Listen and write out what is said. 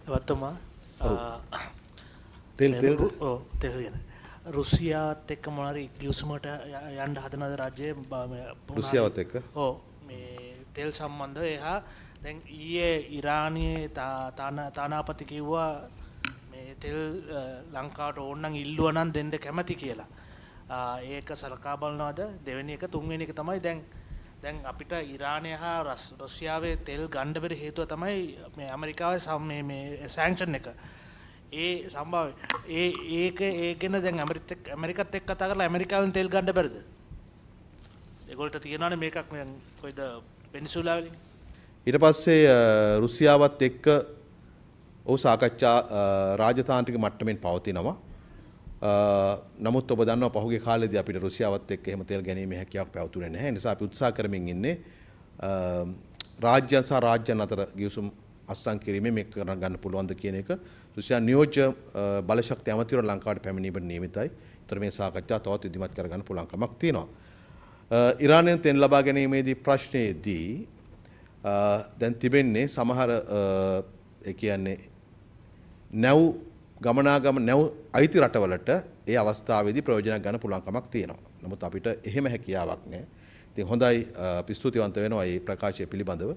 එවත්තුමා තෙල් තෙල් ගැන රුසියාත් එක්ක මොනවාරි ගිවිසුමකට යන්න හදනද රාජ්‍යයේ රුසියාවත් එක්ක ඔව් මේ තෙල් සම්බන්ධව එහා දැන් ඊයේ ඉරානයේ තානාපති කිව්වා මේ තෙල් ලංකාවට ඕන නම් ඉල්ලුවා නම් දෙන්න කැමති කියලා. ඒක සලකා බලනවාද? දෙවෙනි එක තුන්වෙනි එක තමයි දැන් අපිට ඉරානය හා රුසියාවේ තෙල් ගන්න බැරි හේතුව තමයි මේ ඇමරිකාවේ මේ සැන්ක්ෂන් එක. ඒ සම්භාවය ඒකෙන දැන් ඇමරිකත් එක්ක කතා කරලා ඇමරිකාවෙන් තෙල් ගන්න බැරිද? ඒගොල්ලන්ට තියෙනවානේ මේකක් දැන් කොයිද පෙනිසුලා වලින්. ඊට පස්සේ රුසියාවත් එක්ක ඔහු සාකච්ඡා රාජතාන්ත්‍රික මට්ටමින් පවතිනවා. නමුත් ඔබ දන්නවා පහුගිය කාලේදී අපිට රුසියාවත් එක්ක එහෙම තෙල් ගැනීමේ හැකියාවක් පැවතුනේ නැහැ. ඒ නිසා අපි උත්සාහ කරමින් ඉන්නේ රාජ්‍යයන් සහ රාජ්‍යයන් අතර ගිවිසුම් අත්සන් කිරීමේ මේක ගන්න පුළුවන්ද කියන එක රුසියා නියෝජ්‍ය බලශක්ති ඇමතිවරු ලංකාවට පැමිණීමට නියමිතයි. ඒතර මේ සාකච්ඡා තවත් ඉදිරිමත් කරගන්න පුළුවන් කමක් තියෙනවා. ඉරානයෙන් තෙල් ලබා ගැනීමේදී ප්‍රශ්නයේදී දැන් තිබෙන්නේ සමහර ඒ කියන්නේ නැව් ගමනාගමන නැව් අයිති රටවලට ඒ අවස්ථාවේදී ප්‍රයෝජනයක් ගන්න පුළුවන් කමක් තියෙනවා. නමුත් අපිට එහෙම හැකියාවක් නැහැ. ඉතින් හොඳයි අපි ස්තුතිවන්ත වෙනවා මේ ප්‍රකාශය පිළිබඳව.